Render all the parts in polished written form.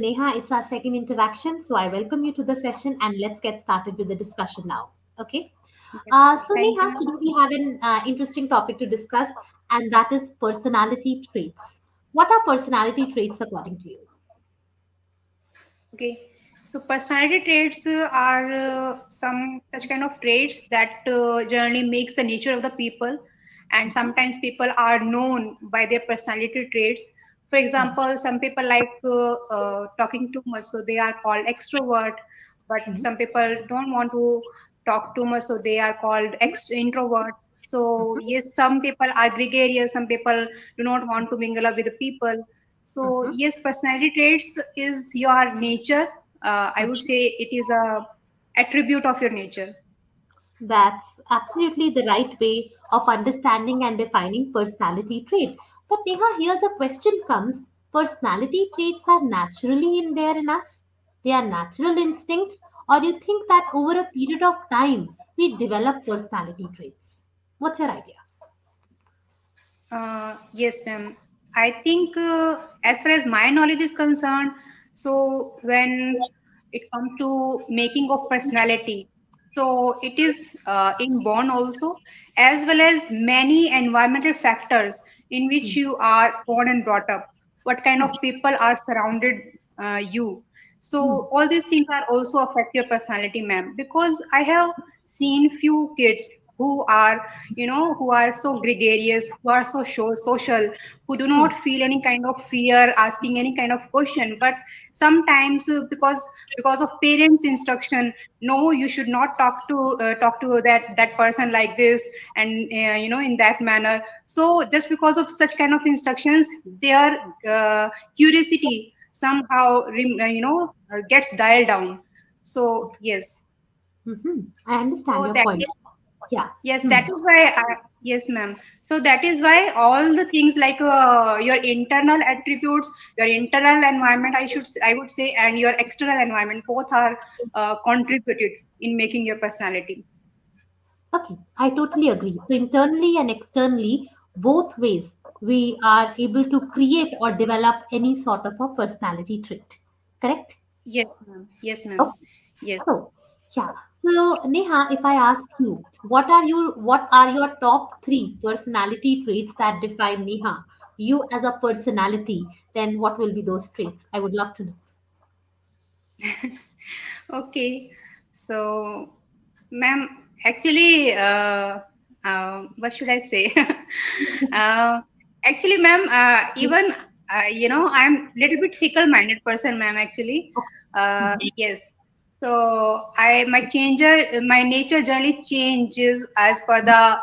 Neha, it's our second interaction, so I welcome you to the session and let's get started with the discussion now. Okay. Yes, So, thank Neha, you. today we have an interesting topic to discuss, and that is personality traits. What are personality traits according to you? Okay, so personality traits are some such kind of traits that generally makes the nature of the people, and sometimes people are known by their personality traits. For example, some people like talking too much, so they are called extrovert. But Mhm. some people don't want to talk too much, so they are called introvert. So yes, some people are gregarious, some people do not want to mingle up with the people. So Mhm. yes, personality traits is your nature. I would Mhm. say it is a attribute of your nature. That's absolutely the right way of understanding and defining personality trait. But Neha, here the question comes: personality traits are naturally in there in us? They are natural instincts, or do you think that over a period of time we develop personality traits? What's your idea? Yes, ma'am. I think as far as my knowledge is concerned, so when it comes to making of personality, so it is inborn also, as well as many environmental factors in which you are born and brought up. What kind of people are surrounded you? Hmm. So all these things are also affect your personality, ma'am. Because I have seen few kids who are who are so gregarious, who are so social, who do Hmm. not feel any kind of fear asking any kind of question. But sometimes because of parents instruction, no, you should not talk to that person like this, and in that manner. So just because of such kind of instructions, their curiosity somehow gets dialed down. So yes. Hmm. I understand So your that point. Yeah. Yes, Hmm. that is why. Yes, ma'am. So that is why all the things like your internal attributes, your internal environment, I would say, and your external environment, both are contributed in making your personality. Okay, I totally agree. So internally and externally, both ways, we are able to create or develop any sort of a personality trait. Correct? Yes, ma'am. Yes, ma'am. Okay. Yes. So yeah. So Neha, if I ask you, what are your top three personality traits that define Neha, you as a personality, then what will be those traits? I would love to know. Okay. So, ma'am, actually, what should I say? uh, Actually, ma'am, even I'm little bit fickle-minded person, ma'am. Actually, yes. So my nature generally changes as per the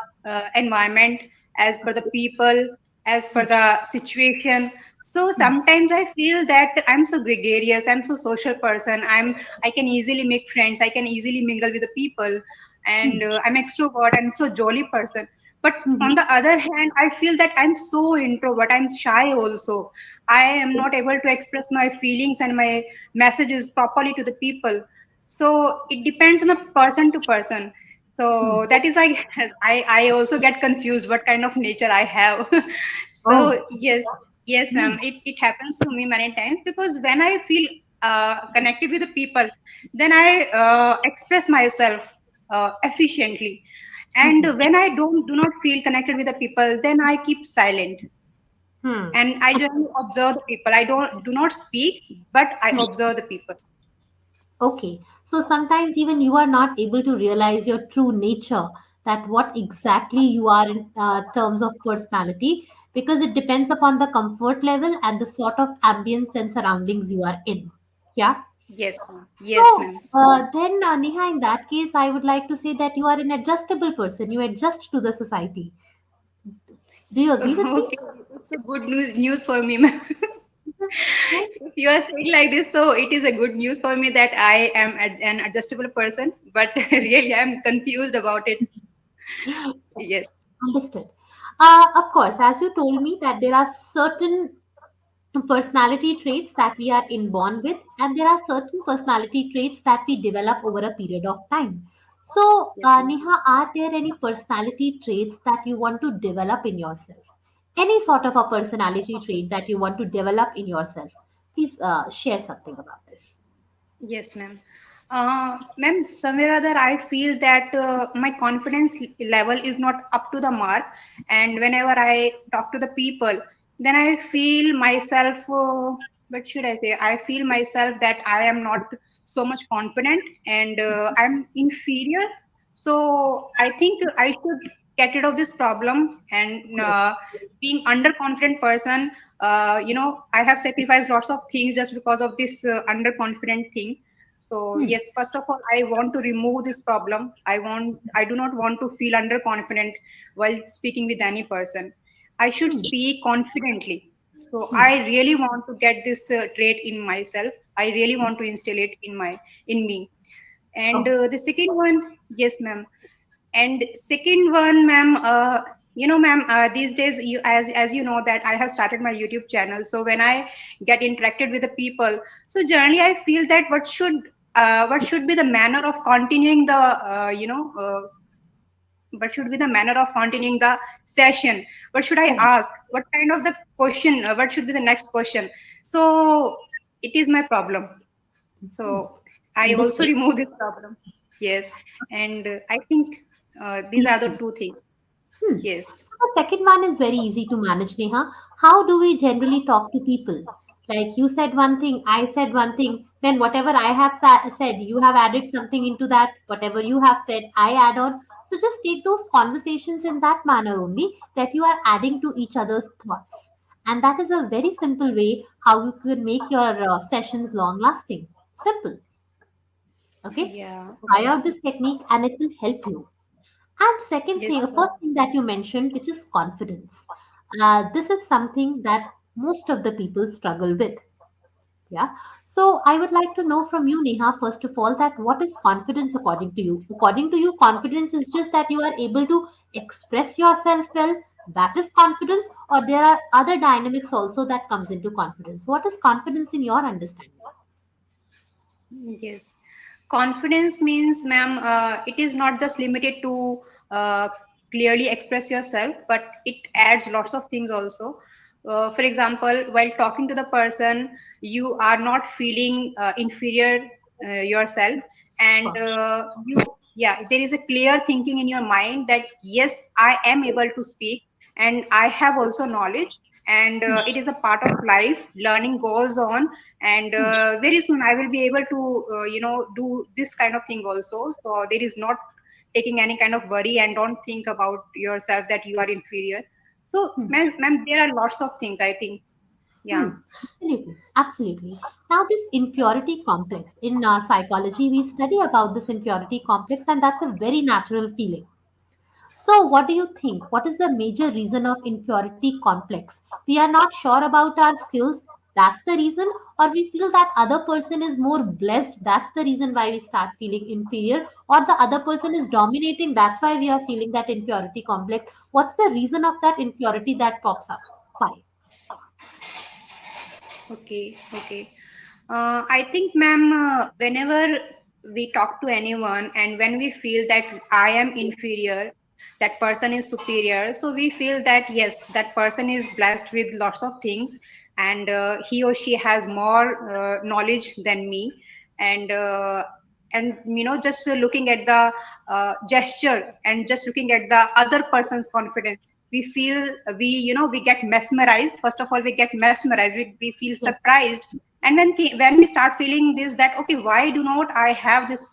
environment, as per the people, as per the situation. So sometimes I feel that I'm so gregarious, I'm so social person. I can easily make friends, I can easily mingle with the people, and I'm extrovert, I'm so jolly person. But on the other hand, I feel that I'm so introvert, I'm shy also. I am not able to express my feelings and my messages properly to the people. So it depends on the person to person. So that is why I also get confused what kind of nature I have. Oh. So yes, yes, ma'am. It happens to me many times because when I feel connected with the people, then I express myself efficiently. And when I do not feel connected with the people, then I keep silent Hmm. and I just observe the people. I don't do not speak, but I observe the people. Okay, so sometimes even you are not able to realize your true nature, that what exactly you are in terms of personality, because it depends upon the comfort level and the sort of ambience and surroundings you are in. Yeah. Yes, ma'am. Yes, So ma'am. then, Neha, in that case, I would like to say that you are an adjustable person. You adjust to the society. Do you agree with me? Okay, it's a good news for me, ma'am. Yes. If you are saying like this, so it is a good news for me that I am an adjustable person. But really, I'm confused about it. Yes, Understood. Of course, as you told me that there are certain personality traits that we are inborn with, and there are certain personality traits that we develop over a period of time. So, yes, ma'am. Neha, are there any personality traits that you want to develop in yourself? Any sort of a personality trait that you want to develop in yourself? Please share something about this. Yes, ma'am. Ma'am, somewhere or other, I feel that my confidence level is not up to the mark. And whenever I talk to the people, then I feel myself, what should I say? I feel myself that I am not so much confident and I'm inferior. So I think I should get rid of this problem and Great. being underconfident person, I have sacrificed lots of things just because of this underconfident thing. So Hmm. yes, first of all, I want to remove this problem. I do not want to feel underconfident while speaking with any person. I should Hmm. speak confidently. So Hmm. I really want to get this trait in myself. I really want to instill it in me. And Okay. the second one, yes, ma'am. And second one, ma'am, ma'am, these days, as you know that I have started my YouTube channel. So when I get interacted with the people, so generally I feel that what should be the manner of continuing the what should be the manner of continuing the session? What should I Hmm. ask? What kind of the question? What should be the next question? So it is my problem. Hmm. So I also Understood. remove this problem. Yes, and I think these These are the two. two things. Hmm. Yes. So the second one is very easy to manage, Neha. How do we generally talk to people? Like you said one thing, I said one thing, then whatever I have said, you have added something into that. Whatever you have said, I add on. So just take those conversations in that manner only that you are adding to each other's thoughts. And that is a very simple way how you can make your sessions long lasting. Simple. Okay. Yeah. Try Okay. out this technique and it will help you. And second Yes. thing, the Ma'am. first thing that you mentioned, which is confidence. This is something that most of the people struggle with. Yeah. So I would like to know from you, Neha, first of all, that what is confidence according to you? According to you, confidence is just that you are able to express yourself well. That is confidence, or there are other dynamics also that comes into confidence. What is confidence in your understanding? Yes. Confidence means, ma'am, it is not just limited to clearly express yourself, but it adds lots of things also. For example, while talking to the person, you are not feeling inferior yourself, and there is a clear thinking in your mind that yes, I am able to speak, and I have also knowledge, and it is a part of life. Learning goes on, and very soon I will be able to do this kind of thing also. So there is not taking any kind of worry, and don't think about yourself that you are inferior. So Hmm. ma'am, there are lots of things, I think. Yeah. Hmm, absolutely, absolutely. Now, this inferiority complex in psychology, we study about this inferiority complex, and that's a very natural feeling. So, what do you think? What is the major reason of inferiority complex? We are not sure about our skills. That's the reason, or we feel that other person is more blessed. That's the reason why we start feeling inferior, or the other person is dominating. That's why we are feeling that inferiority complex. What's the reason of that inferiority that pops up? Why? Okay, okay. I think, ma'am, whenever we talk to anyone and when we feel that I am inferior, that person is superior, so we feel that yes, that person is blessed with lots of things, and he or she has more knowledge than me, and just looking at the gesture and just looking at the other person's confidence, we feel we get mesmerized. First of all, we get mesmerized, we feel Yes. surprised, and when we start feeling this, that okay, why do not I have this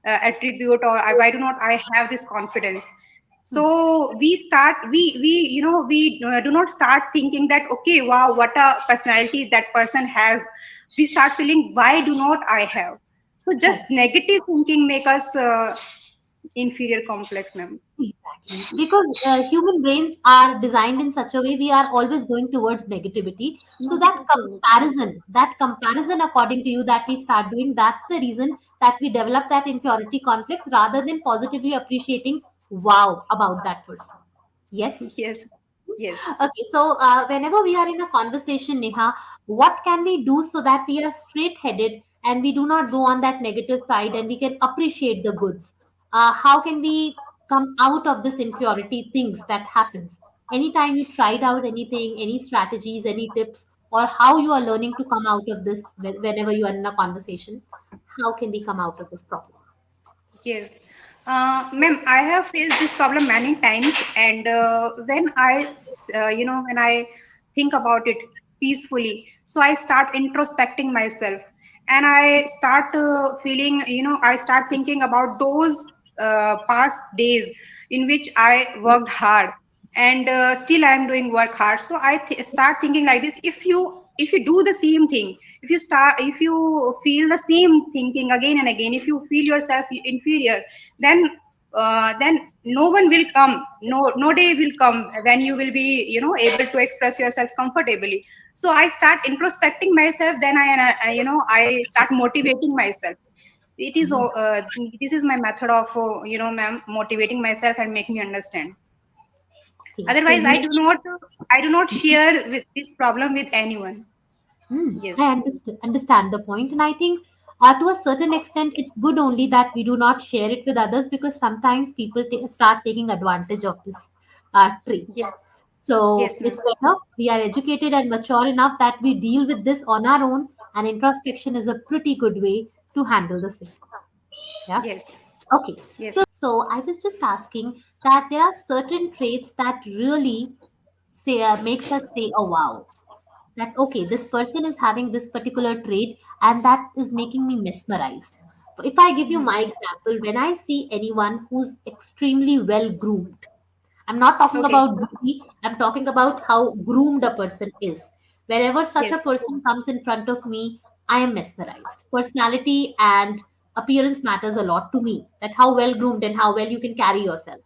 attribute, or why do not I have this confidence? Hmm. So we do not start thinking that okay, wow, what a personality that person has. We start feeling, why do not I have? So just Correct. negative thinking make us inferior complex, ma'am. Exactly. Because human brains are designed in such a way we are always going towards negativity. So that comparison, according to you, that we start doing, that's the reason that we develop that inferiority complex rather than positively appreciating wow about that person. Yes. Yes, yes. Okay, so whenever we are in a conversation, Neha, what can we do so that we are straight headed and we do not go on that negative side and we can appreciate the goods? How can we come out of this inferiority things that happens? Anytime you tried out anything, any strategies, any tips, or how you are learning to come out of this whenever you are in a conversation. How can we come out of this problem? Yes. Ma'am, I have faced this problem many times, and when when I think about it peacefully, so I start introspecting myself, and I start feeling, I start thinking about those past days in which I worked hard, and still I am doing work hard. So I start thinking like this: if you do the same thing, if you feel the same thinking again and again, if you feel yourself inferior, then then no one will come, no day will come when you will be able to express yourself comfortably. So I start introspecting myself, then I start motivating myself. it is Mhm. this is my method of ma'am, motivating myself and make me understand. Okay, so Otherwise you. I do not share with this problem with anyone. I Yes. understand the point, and I think to a certain extent, it's good only that we do not share it with others because sometimes people start taking advantage of this trait. Yes. So Yes, ma'am. it's better we are educated and mature enough that we deal with this on our own, and introspection is a pretty good way to handle the same. Yeah. Yes. Okay. Yes. So I was just asking that there are certain traits that really say makes us say, "Oh wow." That okay, this person is having this particular trait and that is making me mesmerized. If I give you Mhm. my example, when I see anyone who's extremely well groomed, I'm not talking Okay. about beauty, I'm talking about how groomed a person is. Wherever such a Yes. person comes in front of me, I am mesmerized. Personality and appearance matters a lot to me, that how well groomed and how well you can carry yourself.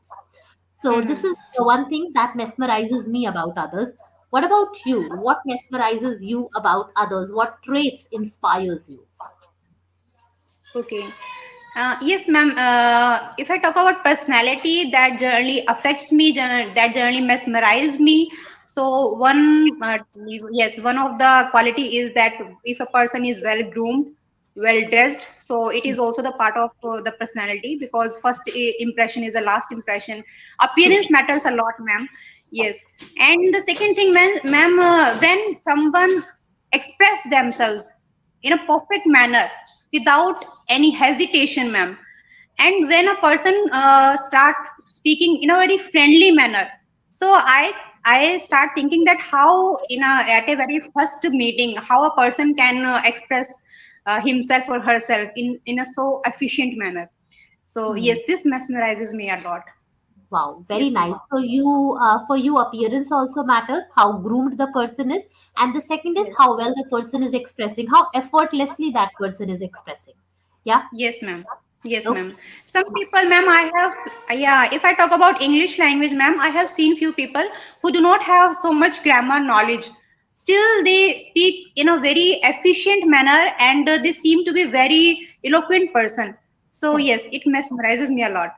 So this Mhm. is the one thing that mesmerizes me about others. What about you? What mesmerizes you about others? What traits inspires you? Okay. Yes, ma'am. If I talk about personality, that generally affects me, that generally mesmerizes me. So yes, one of the quality is that if a person is well groomed, well dressed, so it is also the part of the personality, because first impression is the last impression. True. Appearance matters a lot, ma'am. Yes, and the second thing, ma'am, when someone express themselves in a perfect manner without any hesitation, ma'am, and when a person start speaking in a very friendly manner, so I start thinking that how at a very first meeting, how a person can express himself or herself in a so efficient manner. So Hmm. yes, this mesmerizes me a lot. Wow, very Yes, ma'am. nice. For you, appearance also matters, how groomed the person is, and the second is Yes. how well the person is expressing, how effortlessly that person is expressing. Yeah. Yes, ma'am. Yes, Okay. ma'am. Some people, ma'am, yeah, if I talk about English language, ma'am, I have seen few people who do not have so much grammar knowledge. Still, they speak in a very efficient manner, and they seem to be very eloquent person. So, Correct. yes, it mesmerizes me a lot.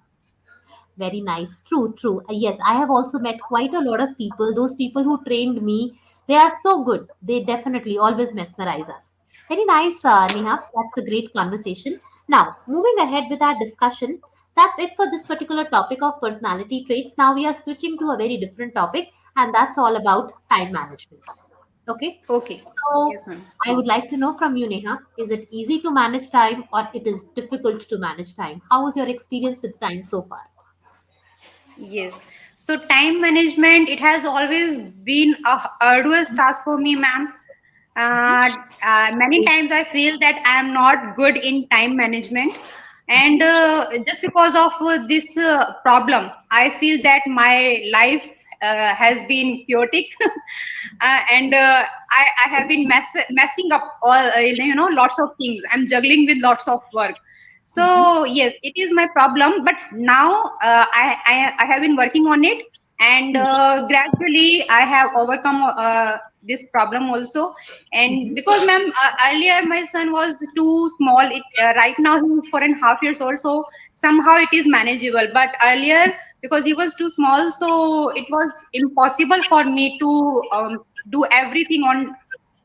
Very nice. True, true. Yes, I have also met quite a lot of people. Those people who trained me, they are so good. They definitely always mesmerize us. Very nice, Neha. That's a great conversation. Now, moving ahead with our discussion, that's it for this particular topic of personality traits. Now we are switching to a very different topic, and that's all about time management. Okay. Okay. So Yes, ma'am. I would like to know from you, Neha, is it easy to manage time or it is difficult to manage time? How was your experience with time so far? Yes. So time management, it has always been a arduous task for me, ma'am. Uh, Many times I feel that I am not good in time management, and just because of this problem, I feel that my life has been chaotic, and I have been messing up all lots of things. I'm juggling with lots of work. Mhm. So yes, it is my problem, but now I have been working on it, and Mhm. gradually I have overcome this problem also. And Mhm. because, ma'am, earlier my son was too small. Right now he is 4.5 years old, so somehow it is manageable. But earlier, because he was too small, so it was impossible for me to do everything on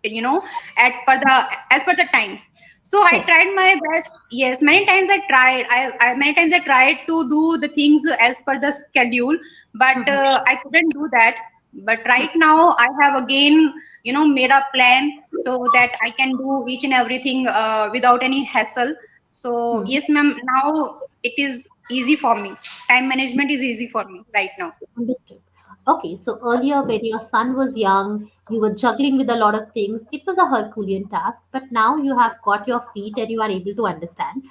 you know at per the as per the time. So I Correct. tried my best. Yes, many times I tried. Many times I tried to do the things as per the schedule, but Mhm. I couldn't do that. But right now I have again, made a plan so that I can do each and everything without any hassle. So Hmm. yes, ma'am. Now it is easy for me. Time management is easy for me right now. Understood. Okay, so earlier when your son was young, you were juggling with a lot of things. It was a Herculean task, but now you have got your feet and you are able to understand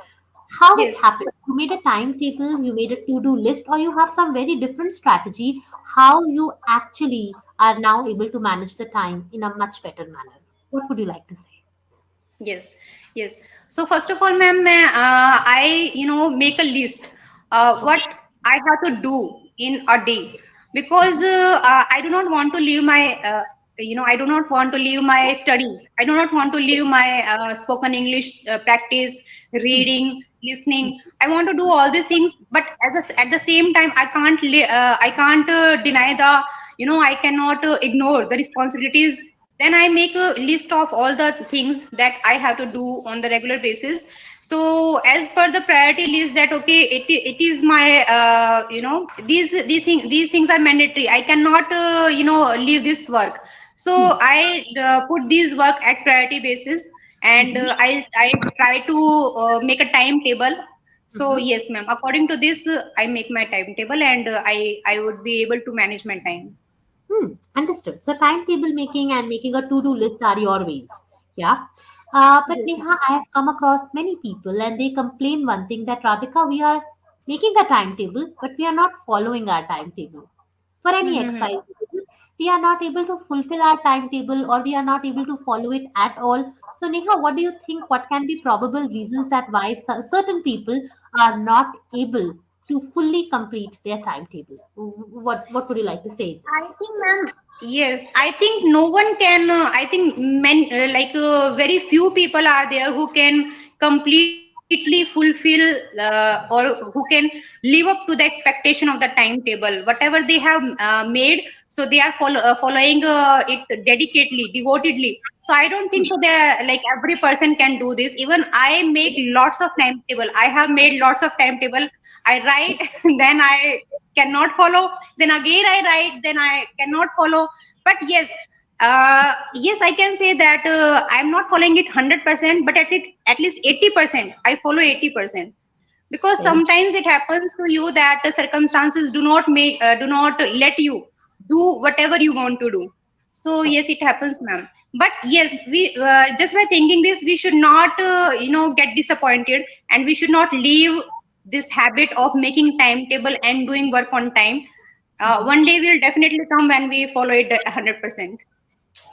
how it Yes. happened. You made a timetable, you made a to-do list, or you have some very different strategy how you actually are now able to manage the time in a much better manner. What would you like to say? Yes, yes. So first of all, ma'am, I make a list what I have to do in a day because I do not want to leave my I do not want to leave my studies. I do not want to leave my spoken English practice, Hmm. reading, listening. I want to do all these things, but at the same time, I can't deny the I cannot ignore the responsibilities. Then I make a list of all the things that I have to do on the regular basis. So as per the priority list, that okay, it is my these things are mandatory. I cannot leave this work. So Hmm. I put these work at priority basis, and Mhm. I try to make a timetable. So Mhm. yes, ma'am, according to this, I make my timetable, and I would be able to manage my time. Hmm, understood. So timetable making and making a to-do list are your ways. Yeah. But Yes, Neha, I have come across many people and they complain one thing that Radhika, we are making a timetable, but we are not following our timetable. For any ma'am. exercise, we are not able to fulfill our timetable or we are not able to follow it at all. So Neha, what do you think? What can be probable reasons that why certain people are not able to fully complete their timetable? What would you like to say in I this? think, ma'am, yes, I think no one can. I think very few people are there who can completely fulfill or who can live up to the expectation of the timetable. Whatever they have made, so they are following it dedicatedly, devotedly. So I don't think so. They like every person can do this. Even I make lots of timetable. I have made lots of timetable. I write, then I cannot follow, then again I write, then I cannot follow. But yes, yes, I can say that I'm not following it 100%, but at least 80% I follow 80%, because Very sometimes it happens to you that the circumstances do not let you do whateve you want to do. So true. yes, it happens, ma'am. But yes, we just by thinking this, we should not get disappointed, and we should not leave this habit of making timetable and doing work on time. Mhm. One day will definitely come when we follow it 100%.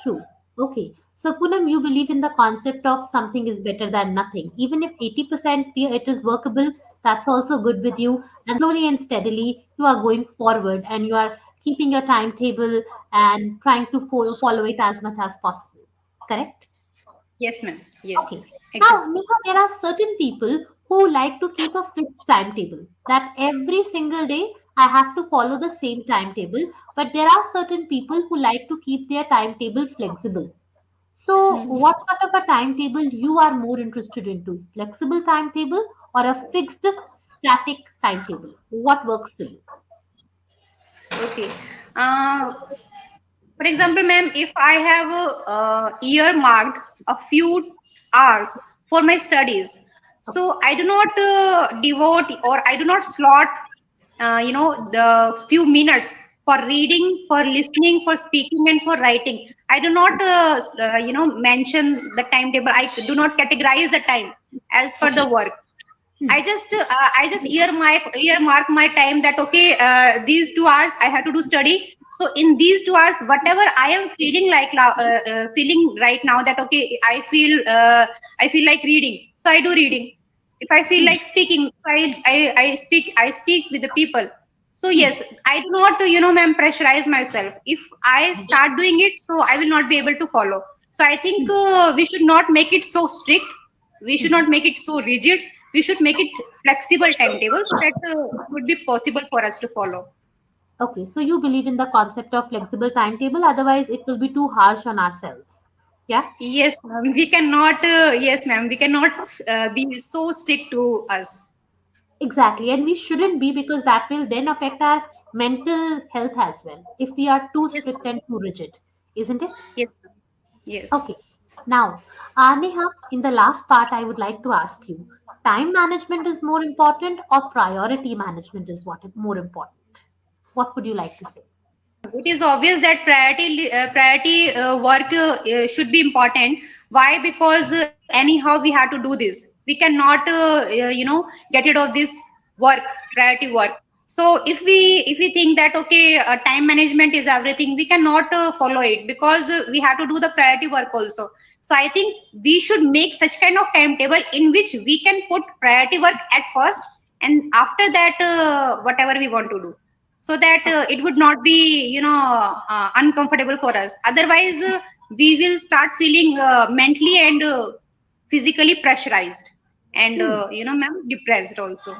True. Okay. So, Poonam, you believe in the concept of something is better than nothing. Even if 80% fear it is workable, that's also good with you. And slowly and steadily, you are going forward and you are keeping your timetable and trying to follow it as much as possible. Correct? Yes, ma'am. Yes, Okay. Now, exactly. Neha, there are certain people who like to keep a fixed timetable that every single day I have to follow the same timetable. But there are certain people who like to keep their timetable flexible. So, what sort of a timetable you are more interested into? Flexible timetable or a fixed static timetable? What works for you? Okay. For example, ma'am, if I have earmarked a few hours for my studies, Okay. so I do not devote, or I do not slot, the few minutes for reading, for listening, for speaking, and for writing. I do not, mention the timetable. I do not categorize the time as per Okay. the work. Hmm. I just earmark my time that okay, these 2 hours I have to do study. So in these 2 hours, whatever I am feeling like now, feeling right now, that okay, I feel like reading, so I do reading. If I feel Hmm. like speaking, so I speak with the people. So Hmm. yes, I do not ma'am, pressurize myself. If I start doing it, so I will not be able to follow. So I think we should not make it so strict, we should Hmm. not make it so rigid, we should make it flexible timetable so that it would be possible for us to follow. Okay. So, you believe in the concept of flexible timetable, otherwise, it will be too harsh on ourselves. Yeah. Yes, ma'am, we cannot, yes, ma'am, we cannot be so strict to us. Exactly, and we shouldn't be, because that will then affect our mental health as well if we are too Yes, strict and too rigid, isn't it? yes, yes. Okay. Now, Neha, in the last part, I would like to ask you, time management is more important or priority management is more important? What would you like to say? It is obvious that priority work should be important. Why? Because anyhow we have to do this. We cannot, get rid of this work, priority work. So if we think that okay, time management is everything, we cannot follow it because we have to do the priority work also. So I think we should make such kind of timetable in which we can put priority work at first, and after that whatever we want to do, so that it would not be uncomfortable for us. Otherwise we will start feeling mentally and physically pressurized, and Hmm. ma'am, depressed also.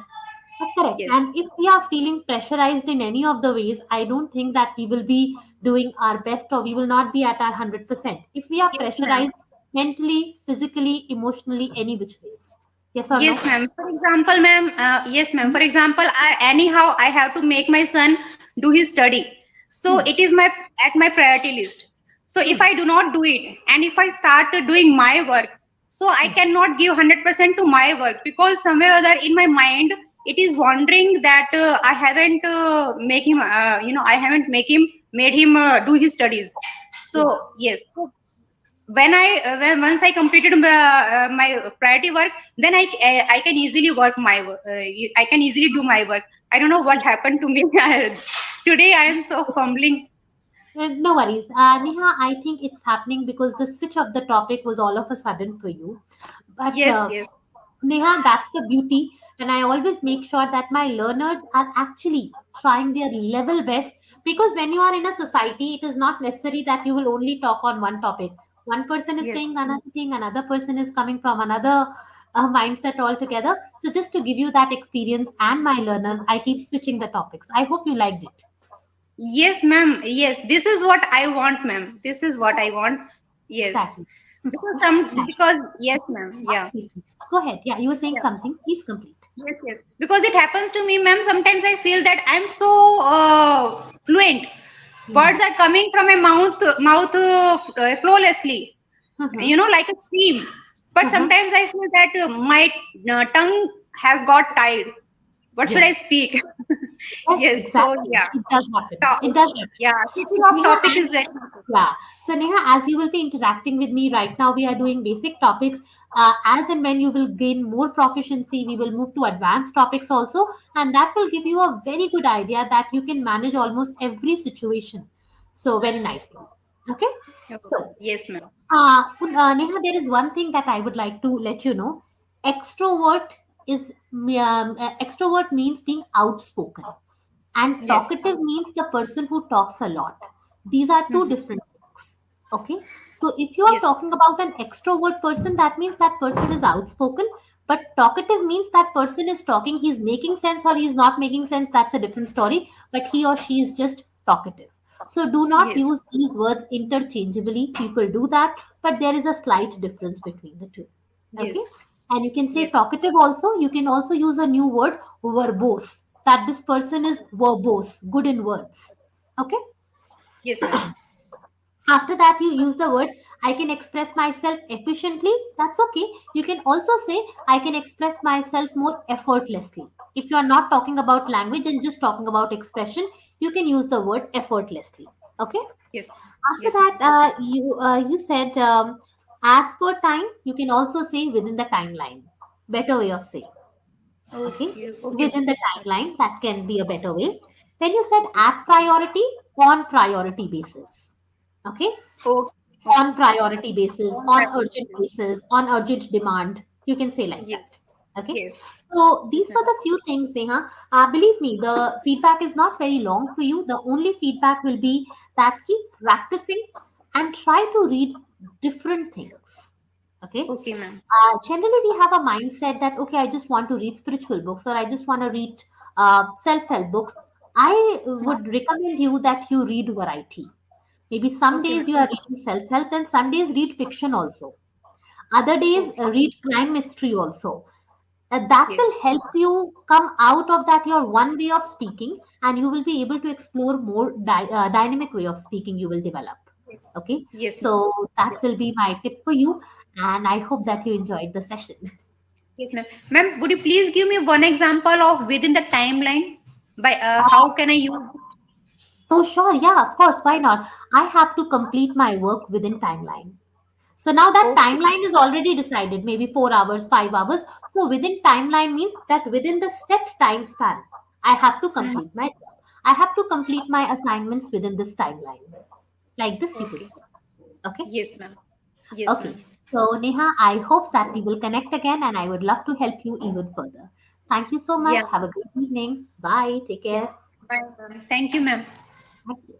Correct. Yes, And if we are feeling pressurized in any of the ways, I don't think that we will be doing our best, or we will not be at our 100%. If we are yes ma'am. pressurized mentally, physically, emotionally, any which ways. Yes or Yes, no? ma'am. For example, ma'am, yes, ma'am. Hmm. For example, anyhow I have to make my son do his study. So Hmm. it is my at my priority list. So if Hmm. I do not do it, and if I start doing my work, so I Hmm. cannot give 100% to my work, because somewhere or other in my mind it is wondering that I haven't I haven't make him made him do his studies. Yeah. So yes, when once I completed my priority work, then I can easily work my work. I can easily do my work. I don't know what happened to me. Today I am so fumbling. No worries. Neha, I think it's happening because the switch of the topic was all of a sudden for you. But Yes, yes, Neha, that's the beauty. And I always make sure that my learners are actually trying their level best, because when you are in a society, it is not necessary that you will only talk on one topic. One person is yes. saying another thing, another person is coming from another mindset altogether. So, just to give you that experience and my learners, I keep switching the topics. I hope you liked it. Yes, ma'am. Yes, this is what I want, ma'am. This is what I want. Yes, Exactly. because yes, ma'am. Yeah, Please, please. Go ahead. Yeah, you were saying yeah. something. Please complete. Yes, yes. Because it happens to me, ma'am. Sometimes I feel that I'm so fluent. Hmm. Words are coming from my mouth flawlessly, Uh-huh. like a stream. But Uh-huh. sometimes I feel that my tongue has got tied. What should I Yes. speak? Yes, Yes. So exactly. yeah, It does happen. to- It does happen. yeah. Switching So of Neha, topic is very important. yeah. So Neha, as you will be interacting with me right now, we are doing basic topics. As and when you will gain more proficiency, we will move to advanced topics also, and that will give you a very good idea that you can manage almost every situation so very nicely. Okay. Oh, So yes, ma'am. Neha, there is one thing that I would like to let you know. Extrovert means being outspoken, and Yes. talkative means the person who talks a lot. These are two Hmm. different things. Okay. So if you are Yes. talking about an extrovert person, that means that person is outspoken. But talkative means that person is talking, he's making sense or he's not making sense. That's a different story. But he or she is just talkative. So do not Yes. use these words interchangeably. People do that, but there is a slight difference between the two. Okay. Yes. And you can say Yes. talkative also. You can also use a new word, verbose, that this person is verbose, good in words. Okay. Yes, ma'am. After that, you use the word I can express myself efficiently. That's okay. You can also say I can express myself more effortlessly. If you are not talking about language and just talking about expression, you can use the word effortlessly. Okay. Yes. After Yes, that, ma'am. you said as per time, you can also say within the timeline. Better way of saying. Okay, Okay. Okay. within the timeline, that can be a better way. Then you said at priority, on priority basis. Okay, Okay. on Okay. priority basis, On on urgent priority. basis, on urgent demand. You can say like Yes. that. Okay. Yes. So Yes, these ma'am. were the few things, Neha. Believe me, the feedback is not very long for you. The only feedback will be that keep practicing and try to read different things. Okay. Okay, ma'am. Generally, we have a mindset that, okay, I just want to read spiritual books or I just want to read self help books. I would recommend you that you read variety. Maybe some Okay, ma'am. days you are reading self help, and some days read fiction also. Other days Okay. read crime mystery also. That will Yes. help you come out of that your one way of speaking, and you will be able to explore more dynamic way of speaking you will develop. Yes. Okay, Yes, so ma'am. that Yes. will be my tip for you, and I hope that you enjoyed the session. Yes, ma'am. Ma'am, would you please give me one example of within the timeline? By how can I use? Oh sure, yeah, of course, why not. I have to complete my work within timeline. So now that Okay. timeline is already decided, maybe 4 hours, 5 hours. So within timeline means that within the set time span, I have to Hmm. complete my I have to complete my assignments within this timeline. Like this, you could Okay. say. Okay. Yes, ma'am. Yes, Okay. ma'am. So Neha, I hope that we will connect again, and I would love to help you even further. Thank you so Yeah. much. Have a great evening. Bye. Take Yeah. care. Bye, ma'am. Thank you, ma'am. Thank you.